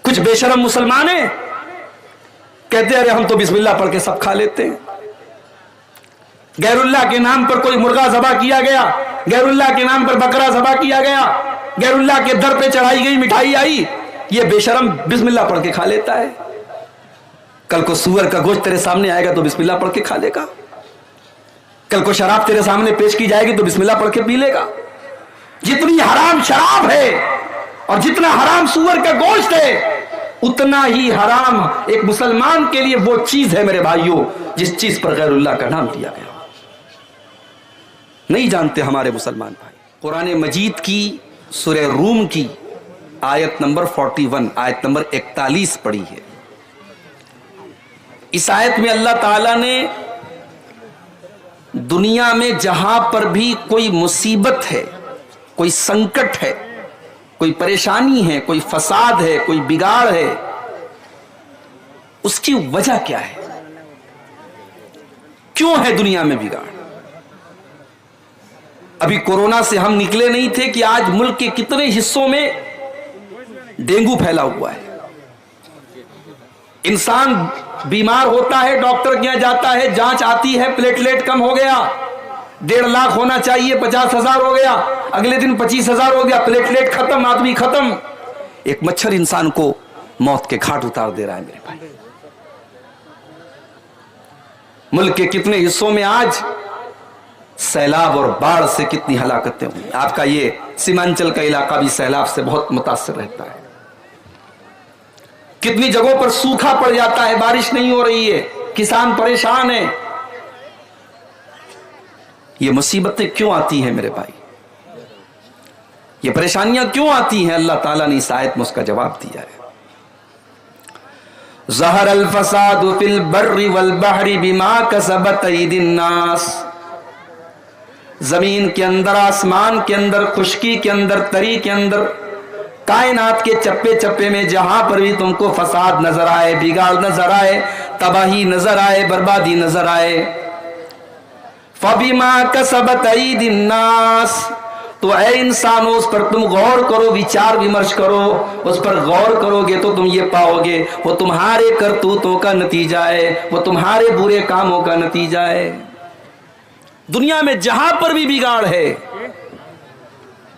कुछ बेशरम मुसलमान हैं, कहते अरे हम तो बिस्मिल्लाह पढ़ के सब खा लेते हैं। गैरुल्लाह के नाम पर कोई मुर्गा ज़बा किया गया, गैरुल्लाह के नाम पर बकरा ज़बा किया गया, गैरुल्लाह के दर पे चढ़ाई गई मिठाई आई, ये बेशरम बिस्मिल्लाह पढ़ के खा लेता है। कल को सूअर का गोश्त तेरे सामने आएगा तो बिस्मिल्लाह पढ़ के खा लेगा। कल को शराब तेरे सामने पेश की जाएगी तो बिस्मिल्लाह पढ़ के पी लेगा। जितनी हराम शराब है और जितना हराम सूअर का गोश्त है, उतना ही हराम एक मुसलमान के लिए वो चीज है मेरे भाइयों जिस चीज पर गैरुल्लाह का नाम लिया गया। नहीं जानते हमारे मुसलमान भाई। कुरान मजीद की सूरह रूम की आयत नंबर 41, आयत नंबर 41 पढ़ी है। इस आयत में अल्लाह ताला ने दुनिया में जहां पर भी कोई मुसीबत है, कोई संकट है, कोई परेशानी है, कोई फसाद है, कोई बिगाड़ है, उसकी वजह क्या है, क्यों है दुनिया में बिगाड़। अभी कोरोना से हम निकले नहीं थे कि आज मुल्क के कितने हिस्सों में डेंगू फैला हुआ है। इंसान बीमार होता है, डॉक्टर के यहां जाता है, जांच आती है, प्लेटलेट कम हो गया, 1.5 लाख होना चाहिए 50,000 हो गया, अगले दिन 25,000 हो गया, प्लेटलेट खत्म, आदमी खत्म। एक मच्छर इंसान को मौत के घाट उतार दे रहा है मेरे भाई। मुल्क के कितने हिस्सों में आज सैलाब और बाढ़ से कितनी हलाकतें हुई। आपका ये सीमांचल का इलाका भी सैलाब से बहुत मुतासिर रहता है। कितनी जगहों पर सूखा पड़ जाता है, बारिश नहीं हो रही है, किसान परेशान है। ये मुसीबतें क्यों आती हैं मेरे भाई, ये परेशानियां क्यों आती हैं? अल्लाह ताला ने इस आयत में उसका जवाब दिया है। ज़हरल फसादु फिल बर्रि वल बहरि बिमा कसबत अयदिन नास। जमीन के अंदर, आसमान के अंदर, खुश्की के अंदर, तरी के अंदर, कायनात के चप्पे चप्पे में जहां पर भी तुमको फसाद नजर आए, बिगाड़ नजर आए, तबाही नजर आए, बर्बादी नजर आए, फबिमा कसबत अयदिन नास, तो ऐ इंसानों उस पर तुम गौर करो, विचार विमर्श करो, उस पर गौर करोगे तो तुम ये पाओगे वो तुम्हारे करतूतों का नतीजा है, वो तुम्हारे बुरे कामों का नतीजा है। दुनिया में जहां पर भी बिगाड़ है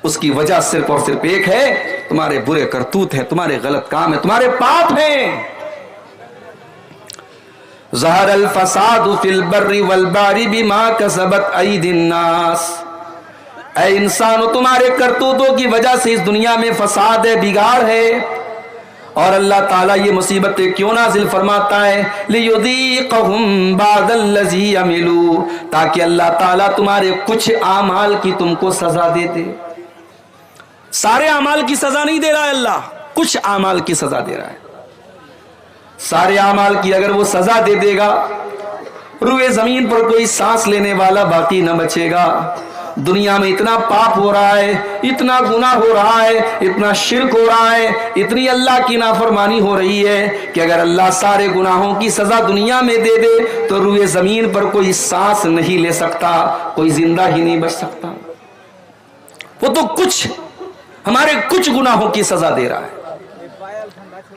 उसकी वजह सिर्फ और सिर्फ एक है, तुम्हारे बुरे करतूत है, तुम्हारे गलत काम है, तुम्हारे पाप हैं। ज़हरल फसादु फिल बर्रि वल बहरि बिमा कसबत अयदिन नास। ऐ इंसानो तुम्हारे करतूतों की वजह से इस दुनिया में फसाद है, बिगाड़ है। और अल्लाह ताला ये मुसीबतें क्यों नाजिल फरमाता है? लियुज़ीक़हुम बादल्लज़ी अमिलू, ताकि अल्लाह ताला तुम्हारे कुछ आमाल की तुमको सजा दे दे। सारे आमाल की सजा नहीं दे रहा है अल्लाह, कुछ आमाल की सजा दे रहा है। सारे आमाल की अगर वो सजा दे देगा, रुए जमीन पर कोई सांस लेने वाला बाकी न बचेगा। दुनिया में इतना पाप हो रहा है, इतना गुनाह हो रहा है, इतना शिर्क हो रहा है, इतनी अल्लाह की नाफरमानी हो रही है कि अगर अल्लाह सारे गुनाहों की सजा दुनिया में दे दे तो रुए जमीन पर कोई सांस नहीं ले सकता, कोई जिंदा ही नहीं बच सकता। वो तो कुछ हमारे कुछ गुनाहों की सजा दे रहा है।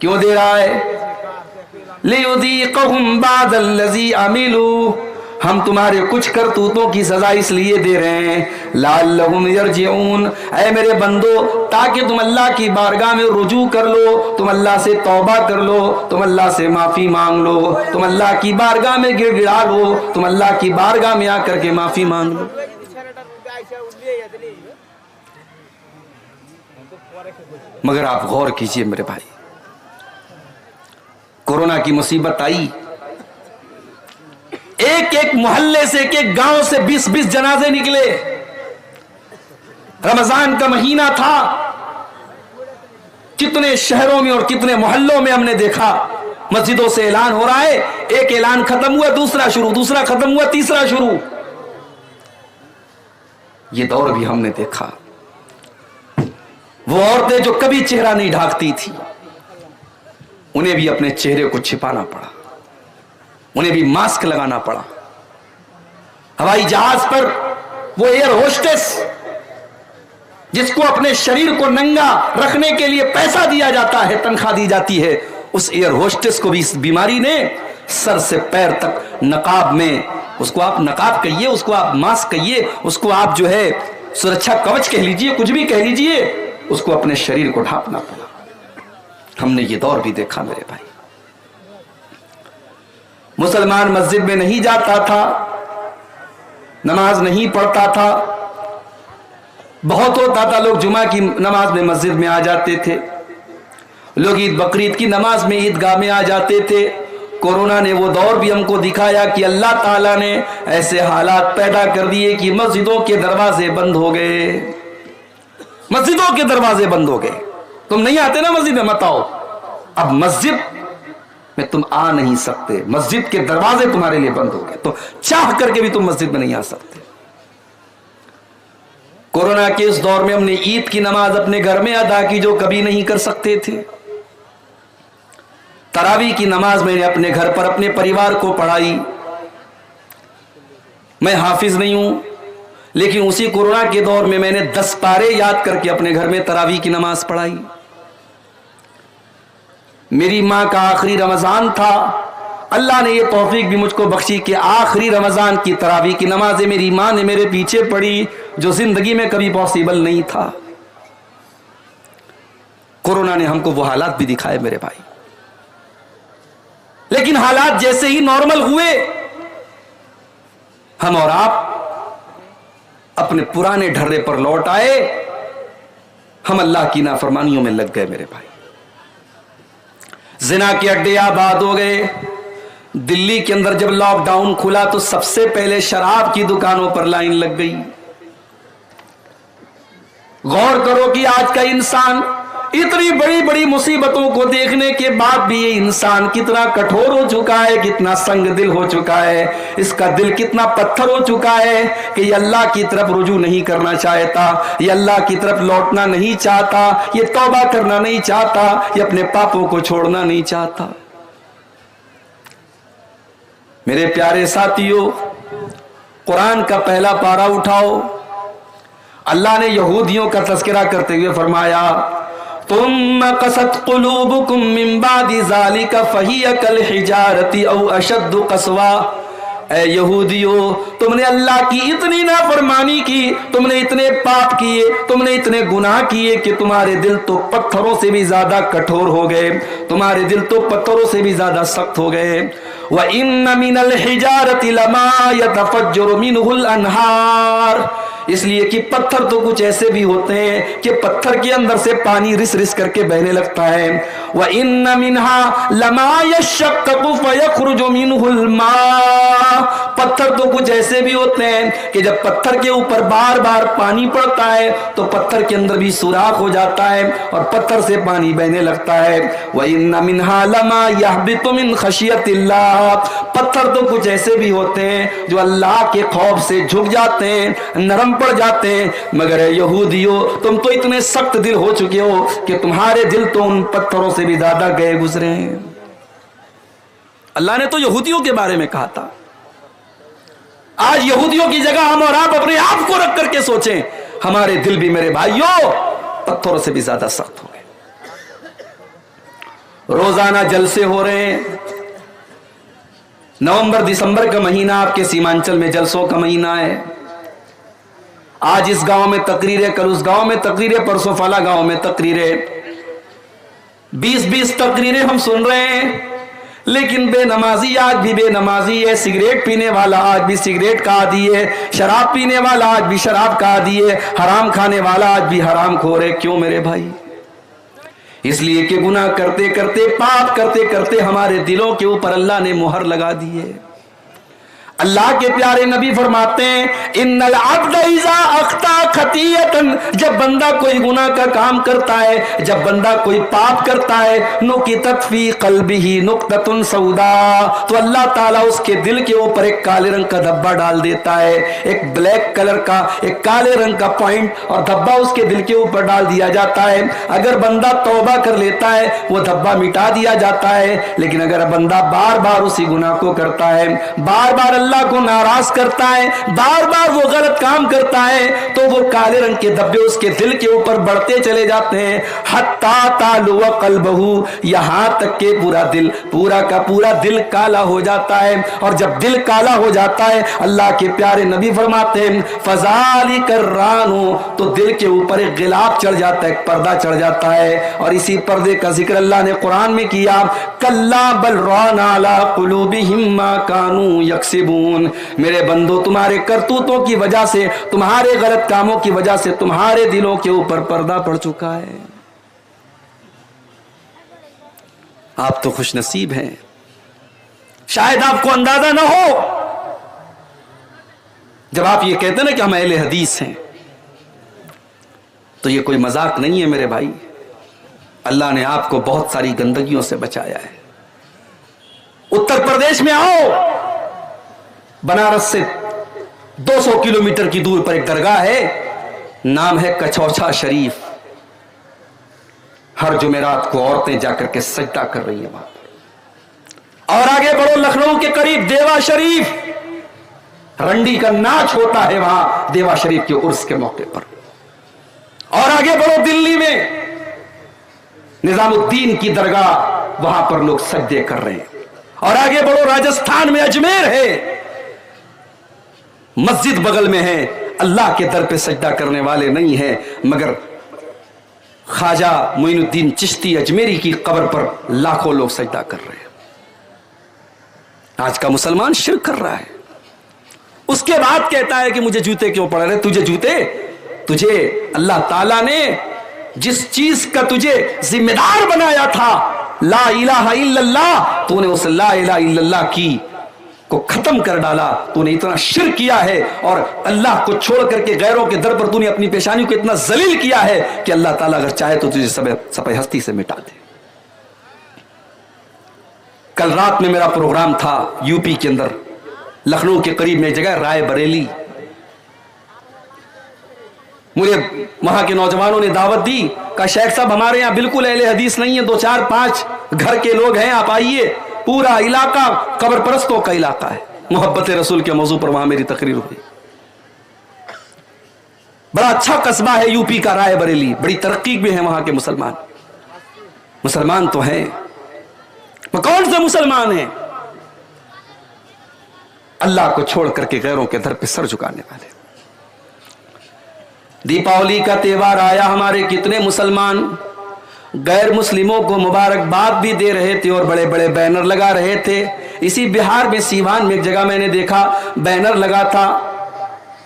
क्यों दे रहा है? लियुज़ीक़हुम बादल्लज़ी अमिलू, हम तुम्हारे कुछ करतूतों की सजा इसलिए दे रहे हैं, लअल्लहुम यरजिऊन, ऐ मेरे बंदो, ताकि तुम अल्लाह की बारगाह में रुजू कर लो, तुम अल्लाह से तौबा कर लो, तुम अल्लाह से माफी मांग लो, तुम अल्लाह की बारगाह में गिड़गिड़ा लो, तुम अल्लाह की बारगाह में आकर के माफी मांग लो। मगर आप गौर कीजिए मेरे भाई, कोरोना की मुसीबत आई, एक एक मोहल्ले से, एक एक गांव से 20-20 जनाजे निकले। रमजान का महीना था, कितने शहरों में और कितने मोहल्लों में हमने देखा मस्जिदों से ऐलान हो रहा है, एक ऐलान खत्म हुआ दूसरा शुरू, दूसरा खत्म हुआ तीसरा शुरू। ये दौर भी हमने देखा। वो औरतें जो कभी चेहरा नहीं ढांकती थी, उन्हें भी अपने चेहरे को छिपाना पड़ा, उन्हें भी मास्क लगाना पड़ा। हवाई जहाज पर वो एयर होस्टेस जिसको अपने शरीर को नंगा रखने के लिए पैसा दिया जाता है, तनख्वाह दी जाती है, उस एयर होस्टेस को भी इस बीमारी ने सर से पैर तक नकाब में, उसको आप नकाब कहिए, उसको आप मास्क कहिए, उसको आप जो है सुरक्षा कवच कह लीजिए, कुछ भी कह लीजिए, उसको अपने शरीर को ढांपना पड़ा। हमने ये दौर भी देखा मेरे भाई। मुसलमान मस्जिद में नहीं जाता था, नमाज नहीं पढ़ता था। बहुत होता था लोग जुमा की नमाज में मस्जिद में आ जाते थे, लोग ईद बकरीद की नमाज में ईदगाह में आ जाते थे। कोरोना ने वो दौर भी हमको दिखाया कि अल्लाह ताला ने ऐसे हालात पैदा कर दिए कि मस्जिदों के दरवाजे बंद हो गए, मस्जिदों के दरवाजे बंद हो गए। तुम नहीं आते ना मस्जिद में, मत आओ। अब मस्जिद में तुम आ नहीं सकते, मस्जिद के दरवाजे तुम्हारे लिए बंद हो गए, तो चाह करके भी तुम मस्जिद में नहीं आ सकते। कोरोना के इस दौर में हमने ईद की नमाज अपने घर में अदा की, जो कभी नहीं कर सकते थे। तरावी की नमाज मैंने अपने घर पर अपने परिवार को पढ़ाई। मैं हाफिज नहीं हूं, लेकिन उसी कोरोना के दौर में मैंने 10 पारे याद करके अपने घर में तरावी की नमाज पढ़ाई। मेरी मां का आखिरी रमजान था, अल्लाह ने ये तौफीक भी मुझको बख्शी कि आखिरी रमजान की तरावी की नमाजें मेरी मां ने मेरे पीछे पढ़ी, जो जिंदगी में कभी पॉसिबल नहीं था। कोरोना ने हमको वो हालात भी दिखाए मेरे भाई। लेकिन हालात जैसे ही नॉर्मल हुए, हम और आप अपने पुराने ढर्रे पर लौट आए, हम अल्लाह की नाफरमानियों में लग गए मेरे भाई। जिना के अड्डे आबाद हो गए। दिल्ली के अंदर जब लॉकडाउन खुला तो सबसे पहले शराब की दुकानों पर लाइन लग गई। गौर करो कि आज का इंसान इतनी बड़ी बड़ी मुसीबतों को देखने के बाद भी ये इंसान कितना कठोर हो चुका है, कितना संग दिल हो चुका है, इसका दिल कितना पत्थर हो चुका है कि ये अल्लाह की तरफ रुजू नहीं करना चाहता, ये अल्लाह की तरफ लौटना नहीं चाहता, ये तौबा करना नहीं चाहता, ये अपने पापों को छोड़ना नहीं चाहता। मेरे प्यारे साथियों, कुरान का पहला पारा उठाओ। अल्लाह ने यहूदियों का तज़किरा करते हुए फरमाया, तुम कसत कुलूबुकुम मिन बादि ज़ालिका फहिय कल हिजारति औ अशद्दु कसवा। ऐ यहूदियों, तुमने अल्लाह की इतनी नाफरमानी की, तुमने इतने पाप किए, तुमने इतने गुनाह किए कि तुम्हारे दिल तो पत्थरों से भी ज्यादा कठोर हो गए, तुम्हारे दिल तो पत्थरों से भी ज्यादा सख्त हो गए। व इन्न मिनल हिजारति लमा यतफज्जरु मिनहुल अनहार। इसलिए कि पत्थर तो कुछ ऐसे भी होते हैं कि पत्थर के अंदर से पानी रिस रिस करके बहने लगता है। व इन्न मिनहा लमा यशक्ककु फयखरुजु मिनहुल मा। पत्थर तो कुछ ऐसे भी होते हैं कि जब पत्थर के ऊपर बार बार पानी पड़ता है तो पत्थर के अंदर भी सुराख हो जाता है और पत्थर से पानी बहने लगता है। व इन्न मिनहा लमा यहबितु मिन खशियतिल्लाह। पत्थर तो कुछ ऐसे भी होते हैं जो अल्लाह के खौफ से झुक जाते हैं, नरम पड़ जाते हैं। मगर यहूदियों, तुम तो इतने सख्त दिल हो चुके हो कि तुम्हारे दिल तो उन पत्थरों से भी ज्यादा गए गुजरे हैं। अल्लाह ने तो यहूदियों के बारे में कहा था। आज यहूदियों की जगह हम और आप अपने आप को रख करके सोचें, हमारे दिल भी मेरे भाइयों पत्थरों से भी ज्यादा सख्त हो गए। रोजाना जलसे हो रहे हैं। नवंबर दिसंबर का महीना आपके सीमांचल में जलसों का महीना है। आज इस गांव में तकरीरें, कल उस गांव में तकरीरें, परसों फला गांव में तकरीरें, 20-20 तकरीरें हम सुन रहे हैं। लेकिन बेनमाजी आज भी बेनमाजी है, सिगरेट पीने वाला आज भी सिगरेट का आदी है, शराब पीने वाला आज भी शराब का आदी है, हराम खाने वाला आज भी हराम खोर है। क्यों मेरे भाई? इसलिए कि गुनाह करते करते, पाप करते करते हमारे दिलों के ऊपर अल्लाह ने मुहर लगा दी है। अल्लाह के प्यारे नबी फरमाते हैं, इन्नल अब्द इज़ा अख्ता खतियतन, जब बंदा कोई गुनाह का काम करता है, जब बंदा कोई पाप करता है, नुकितत फी क़ल्बिही नुक्ततुन सौदा, तो अल्लाह ताला उसके दिल के ऊपर एक काले रंग का धब्बा डाल देता है, एक ब्लैक कलर का, एक काले रंग का पॉइंट और धब्बा उसके दिल के ऊपर डाल दिया जाता है। अगर बंदा तौबा कर लेता है, वो धब्बा मिटा दिया जाता है। लेकिन अगर बंदा बार बार उसी गुनाह को करता है, बार बार अल्लाह अल्लाह को नाराज करता है, बार बार वो गलत काम करता है, तो वो काले रंग के धब्बे उसके दिल के ऊपर बढ़ते चले जाते हैं। हत्ता तालु व कल्बहू, यहां तक के पूरा दिल, पूरा का पूरा दिल काला हो जाता है। और जब दिल काला हो जाता है, अल्लाह के प्यारे नबी फरमाते हैं फजाली कर्रानो, तो दिल के ऊपर एक गिलाफ चढ़ जाता है, एक पर्दा चढ़ जाता है। और इसी पर्दे का जिक्र अल्लाह ने कुरान में किया, कल्ला बल राना अला कुलूबिहिम मा कानू यक्सिबून। मेरे बंदो, तुम्हारे करतूतों की वजह से, तुम्हारे गलत कामों की वजह से तुम्हारे दिलों के ऊपर पर्दा पड़ चुका है। आप तो खुश नसीब हैं, शायद आपको अंदाजा ना हो। जब आप ये कहते हैं ना कि हम अहले हदीस हैं, तो ये कोई मजाक नहीं है मेरे भाई। अल्लाह ने आपको बहुत सारी गंदगियों से बचाया है। उत्तर प्रदेश में आओ, बनारस से 200 किलोमीटर की दूर पर एक दरगाह है, नाम है कचौछा शरीफ। हर जुमेरात को औरतें जाकर के सजदा कर रही है वहां पर। और आगे बढ़ो, लखनऊ के करीब देवा शरीफ, रंडी का नाच होता है वहां देवा शरीफ के उर्स के मौके पर। और आगे बढ़ो, दिल्ली में निजामुद्दीन की दरगाह, वहां पर लोग सजदे कर रहे हैं। और आगे बढ़ो, राजस्थान में अजमेर है, मस्जिद बगल में है, अल्लाह के दर पे सजदा करने वाले नहीं है, मगर ख्वाजा मोइनुद्दीन चिश्ती अजमेरी की कब्र पर लाखों लोग सजदा कर रहे हैं। आज का मुसलमान शिर्क कर रहा है, उसके बाद कहता है कि मुझे जूते क्यों पड़ रहे। तुझे जूते, तुझे अल्लाह ताला ने जिस चीज का तुझे जिम्मेदार बनाया था, ला इलाहा इल्लल्लाह, तूने उस ला इलाहा इल्लल्लाह की को खत्म कर डाला। तूने इतना शिर्क किया है और अल्लाह को छोड़ करके गैरों के दर पर तूने अपनी पेशानी को इतना जलील किया है कि अल्लाह ताला अगर चाहे तो तुझे सफेद हस्ती से मिटा दे। कल रात में मेरा प्रोग्राम था यूपी के अंदर, लखनऊ के करीब में जगह राय बरेली। मुझे वहां के नौजवानों ने दावत दी, कहा शेख साहब हमारे यहाँ बिल्कुल अहले हदीस नहीं है, 2 4 5 घर के लोग हैं, आप आइए। पूरा इलाका कब्र परस्तों का इलाका है। मोहब्बत रसूल के मौजू पर वहां मेरी तकरीर हुई। बड़ा अच्छा कस्बा है यूपी का राय बरेली, बड़ी तरक्की भी है वहां के मुसलमान। मुसलमान तो हैं, वो कौन से मुसलमान हैं? अल्लाह को छोड़ करके गैरों के दर पे सर झुकाने वाले। दीपावली का त्योहार आया, हमारे कितने मुसलमान गैर मुस्लिमों को मुबारकबाद भी दे रहे थे और बड़े बड़े बैनर लगा रहे थे। इसी बिहार में सीवान में एक जगह मैंने देखा, बैनर लगा था,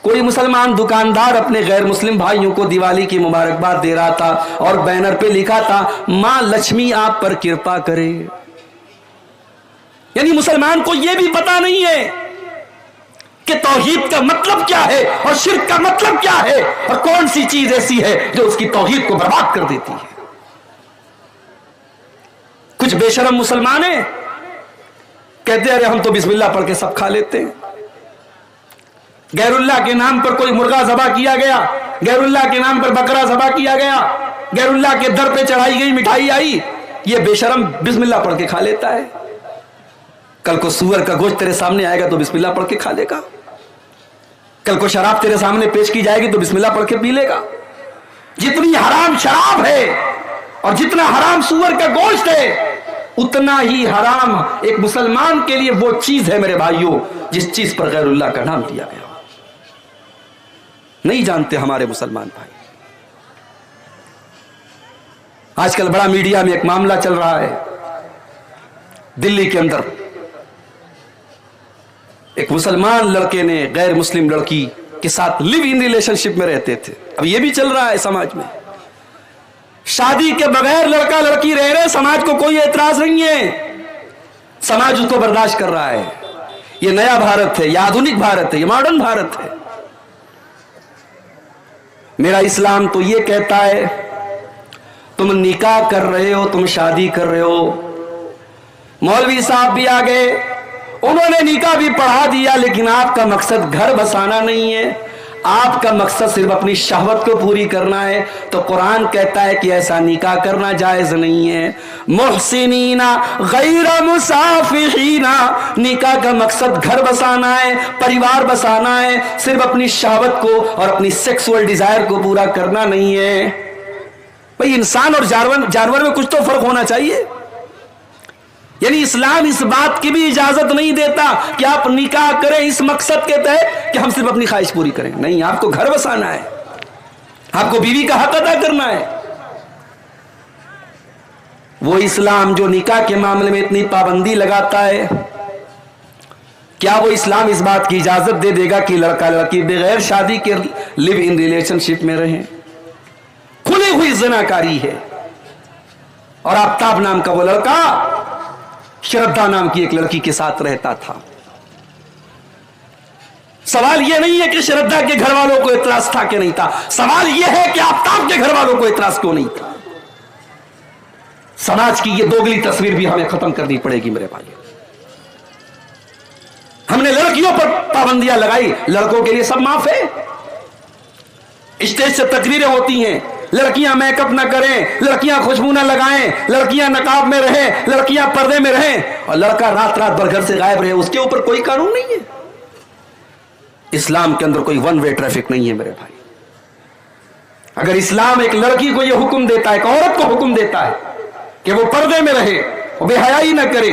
कोई मुसलमान दुकानदार अपने गैर मुस्लिम भाइयों को दिवाली की मुबारकबाद दे रहा था और बैनर पे लिखा था मां लक्ष्मी आप पर कृपा करे। यानी मुसलमान को यह भी पता नहीं है कि तौहीद का मतलब क्या है और शिर्क का मतलब क्या है और कौन सी चीज ऐसी है जो उसकी तौहीद को बर्बाद कर देती है। कुछ बेशरम मुसलमान हैं, कहते अरे हम तो बिस्मिल्लाह पढ़ के सब खा लेते हैं। गैरुल्लाह के नाम पर कोई मुर्गा ज़बा किया गया, गैरुल्लाह के नाम पर बकरा ज़बा किया गया, गैरुल्लाह के दर पे चढ़ाई गई मिठाई आई, ये बेशरम बिस्मिल्लाह पढ़ के खा लेता है। कल को सूअर का गोश्त तेरे सामने आएगा तो बिस्मिल्लाह पढ़ के खा लेगा। कल को शराब तेरे सामने पेश की जाएगी तो बिस्मिल्लाह पढ़ के पी लेगा। जितनी हराम शराब है और जितना हराम सूअर का गोश्त है, उतना ही हराम एक मुसलमान के लिए वो चीज है मेरे भाइयों जिस चीज पर गैरुल्लाह का नाम लिया गया। नहीं जानते हमारे मुसलमान भाई। आजकल बड़ा मीडिया में एक मामला चल रहा है, दिल्ली के अंदर एक मुसलमान लड़के ने गैर मुस्लिम लड़की के साथ लिव इन रिलेशनशिप में रहते थे। अब यह भी चल रहा है समाज में, शादी के बगैर लड़का लड़की रह रहे, समाज को कोई एतराज नहीं है, समाज उसको बर्दाश्त कर रहा है। ये नया भारत है, ये आधुनिक भारत है, ये मॉडर्न भारत है। मेरा इस्लाम तो ये कहता है तुम निकाह कर रहे हो, तुम शादी कर रहे हो। मौलवी साहब भी आ गए, उन्होंने निकाह भी पढ़ा दिया, लेकिन आपका मकसद घर बसाना नहीं है, आपका मकसद सिर्फ अपनी शहवत को पूरी करना है तो कुरान कहता है कि ऐसा निकाह करना जायज नहीं है। मुहसिनीना गैर मुसाफिहीना, निकाह का मकसद घर बसाना है, परिवार बसाना है, सिर्फ अपनी शहवत को और अपनी सेक्सुअल डिजायर को पूरा करना नहीं है। भाई इंसान और जानवर में कुछ तो फर्क होना चाहिए। यानी इस्लाम इस बात की भी इजाजत नहीं देता कि आप निकाह करें इस मकसद के तहत कि हम सिर्फ अपनी ख्वाहिश पूरी करें। नहीं, आपको घर बसाना है, आपको बीवी का हक अदा करना है। वो इस्लाम जो निकाह के मामले में इतनी पाबंदी लगाता है, क्या वो इस्लाम इस बात की इजाजत दे देगा कि लड़का लड़की बगैर शादी के लिव इन रिलेशनशिप में रहें? खुली हुई ज़िनाकारी है। और आफ्ताब नाम का वो लड़का श्रद्धा नाम की एक लड़की के साथ रहता था। सवाल यह नहीं है कि श्रद्धा के घर वालों को इतराज था कि नहीं था, सवाल यह है कि आफ्ताब के घर वालों को इतराज क्यों नहीं था। समाज की यह दोगली तस्वीर भी हमें खत्म करनी पड़ेगी मेरे भाई। हमने लड़कियों पर पाबंदियां लगाई, लड़कों के लिए सब माफ है। स्टेज से तकरीरें होती हैं, लड़कियां मेकअप ना करें, लड़कियां खुशबू ना लगाएं, लड़कियां नकाब में रहें, लड़कियां पर्दे में रहें, और लड़का रात रात भर घर से गायब रहे, उसके ऊपर कोई कानून नहीं है। इस्लाम के अंदर कोई वन वे ट्रैफिक नहीं है मेरे भाई। अगर इस्लाम एक लड़की को यह हुक्म देता है, एक औरत को हुक्म देता है कि वो पर्दे में रहे, वो बेहयाई ना करे,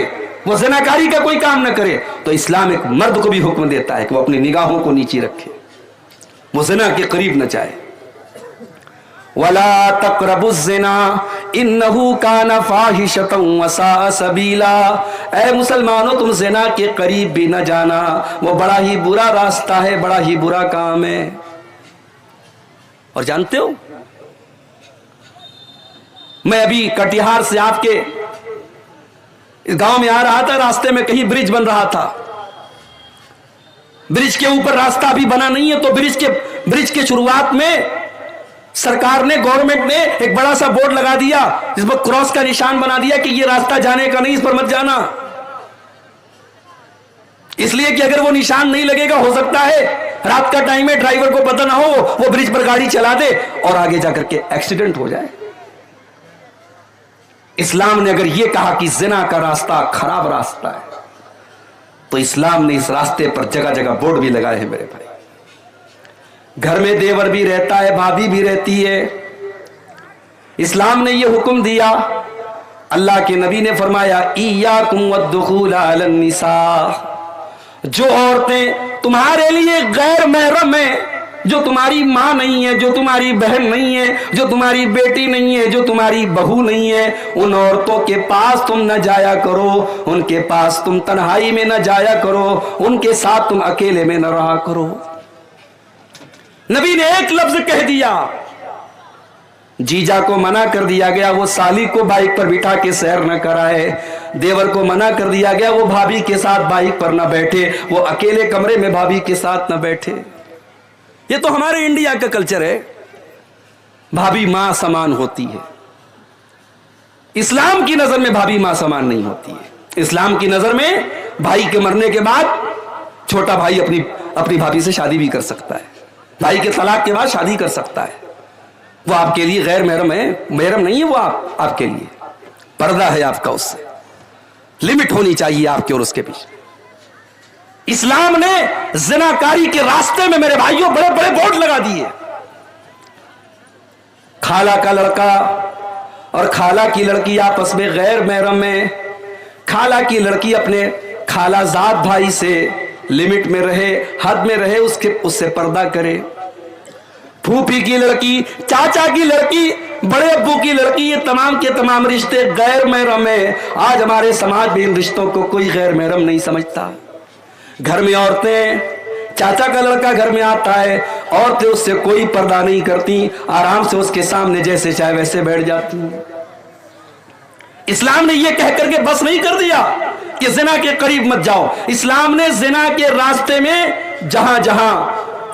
वो ज़िनाकारी का कोई काम ना करे, तो इस्लाम एक मर्द को भी हुक्म देता है कि वो अपनी निगाहों को नीचे रखे, वो ज़िना के करीब न जाए। वला तक़रबुज़्ज़िना इन्नहु काना फ़ाहिशतन वसाअ सबीला, ऐ मुसलमानों तुम ज़िना के करीब भी न जाना, वो बड़ा ही बुरा रास्ता है, बड़ा ही बुरा काम है। और जानते हो, मैं अभी कटिहार से आपके इस गांव में आ रहा था, रास्ते में कहीं ब्रिज बन रहा था, ब्रिज के ऊपर रास्ता अभी बना नहीं है, तो ब्रिज के शुरुआत में सरकार ने, गवर्नमेंट ने एक बड़ा सा बोर्ड लगा दिया जिस पर क्रॉस का निशान बना दिया कि ये रास्ता जाने का नहीं, इस पर मत जाना। इसलिए कि अगर वो निशान नहीं लगेगा, हो सकता है रात का टाइम है, ड्राइवर को पता ना हो, वो ब्रिज पर गाड़ी चला दे और आगे जाकर के एक्सीडेंट हो जाए। इस्लाम ने अगर ये कहा कि जिना का रास्ता खराब रास्ता है, तो इस्लाम ने इस रास्ते पर जगह जगह बोर्ड भी लगाए हैं मेरे भाई। घर में देवर भी रहता है, भाभी भी रहती है, इस्लाम ने यह हुक्म दिया। अल्लाह के नबी ने फरमाया इय्याकुम वद्दुखूल अलन निसा, जो औरतें तुम्हारे लिए गैर महरम है, जो तुम्हारी माँ नहीं है, जो तुम्हारी बहन नहीं है, जो तुम्हारी बेटी नहीं है, जो तुम्हारी बहू नहीं है, उन औरतों के पास तुम न जाया करो, उनके पास तुम तन्हाई में न जाया करो, उनके साथ तुम अकेले में न रहा करो। नबी ने एक लफ्ज कह दिया, जीजा को मना कर दिया गया वो साली को बाइक पर बिठा के सैर न कराए, देवर को मना कर दिया गया वो भाभी के साथ बाइक पर न बैठे, वो अकेले कमरे में भाभी के साथ न बैठे। ये तो हमारे इंडिया का कल्चर है, भाभी मां समान होती है। इस्लाम की नजर में भाभी मां समान नहीं होती है। इस्लाम की नजर में भाई के मरने के बाद छोटा भाई अपनी भाभी से शादी भी कर सकता है, भाई के तलाक के बाद शादी कर सकता है, वो आपके लिए गैर महरम है, महरम नहीं है वो आपके लिए, पर्दा है आपका, उससे लिमिट होनी चाहिए आपके और उसके बीच। इस्लाम ने ज़िनाकारी के रास्ते में मेरे भाइयों बड़े बड़े बोर्ड लगा दिए। खाला का लड़का और खाला की लड़की आपस में गैर महरम में, खाला की लड़की अपने खालाजाद भाई से लिमिट में रहे, हद में रहे, उससे पर्दा करे। फूफी की लड़की, चाचा की लड़की, बड़े अब्बू की लड़की, ये तमाम के तमाम रिश्ते गैर महरम है। आज हमारे समाज में इन रिश्तों को कोई गैर महरम नहीं समझता। घर में औरतें, चाचा का लड़का घर में आता है, औरतें उससे कोई पर्दा नहीं करती, आराम से उसके सामने जैसे चाहे वैसे बैठ जाती हैं। इस्लाम ने यह कह करके बस नहीं कर दिया कि जिना के करीब मत जाओ। इस्लाम ने जिना के रास्ते में जहां जहां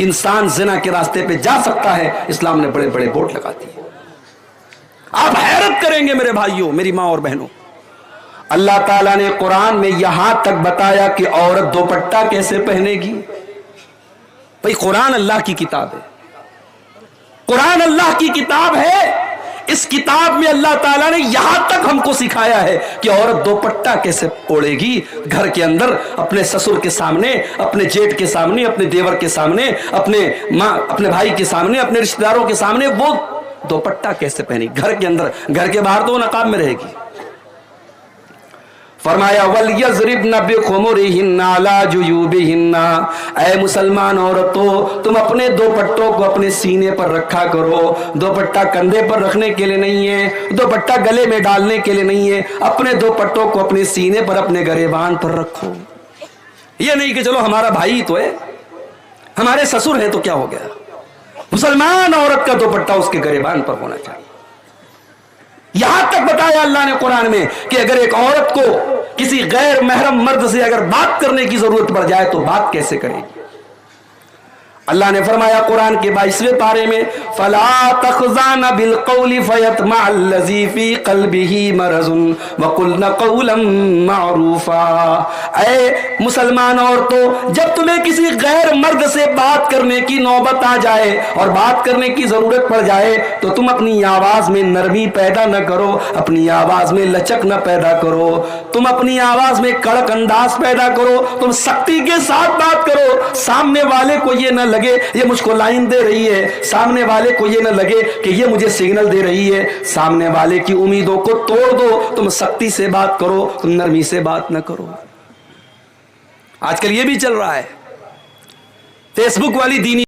इंसान जिना के रास्ते पे जा सकता है, इस्लाम ने बड़े बड़े बोर्ड लगा दिए। आप हैरत करेंगे मेरे भाइयों, मेरी मां और बहनों, अल्लाह ताला ने कुरान में यहां तक बताया कि औरत दुपट्टा कैसे पहनेगी। भाई कुरान अल्लाह की किताब है, कुरान अल्लाह की किताब है। इस किताब में अल्लाह ताला ने यहां तक हमको सिखाया है कि औरत दोपट्टा कैसे ओढ़ेगी घर के अंदर, अपने ससुर के सामने, अपने जेठ के सामने, अपने देवर के सामने, अपने माँ, अपने भाई के सामने, अपने रिश्तेदारों के सामने वो दोपट्टा कैसे पहनी घर के अंदर। घर के बाहर तो वो नकाब में रहेगी। फरमाया वल यज़रिबना बिखुमुरिहिन्ना अला जुयूबिहिन्ना, ऐ मुसलमान औरतों तुम अपने दोपट्टों को अपने सीने पर रखा करो। दोपट्टा कंधे पर रखने के लिए नहीं है, दोपट्टा गले में डालने के लिए नहीं है, अपने दोपट्टों को अपने सीने पर, अपने गरेबान पर रखो। ये नहीं कि चलो हमारा भाई तो है, हमारे ससुर है तो क्या हो गया। मुसलमान औरत का दोपट्टा उसके गरेबान पर होना चाहिए। यहां तक बताया अल्लाह ने कुरान में कि अगर एक औरत को किसी गैर महरम मर्द से अगर बात करने की जरूरत पड़ जाए तो बात कैसे करेगी। अल्लाह ने फरमाया कुरान के 22वें पारे में, फला तखज़ाना बिल कौली फयतमअल्लज़ी फी क़ल्बिही मरज़ुन वक़ुल्ना क़ौलन मअरूफ़ा। ऐ मुसलमान औरतों, जब तुम्हें किसी गैर मर्द से बात करने की नौबत आ जाए और बात करने की जरूरत पड़ जाए तो तुम अपनी आवाज में नरमी पैदा न करो, अपनी आवाज में लचक न पैदा करो, तुम अपनी आवाज में कड़क अंदाज पैदा करो, तुम सख्ती के साथ बात करो। सामने वाले को ये न लगे ये मुझको लाइन दे रही है, सामने वाले को ये न लगे कि ये मुझे सिग्नल दे रही है। सामने वाले की उम्मीदों को तोड़ दो, तुम सख्ती से बात करो, तुम नरमी से बात न करो। आजकल ये भी चल रहा है, फेसबुक वाली दीनी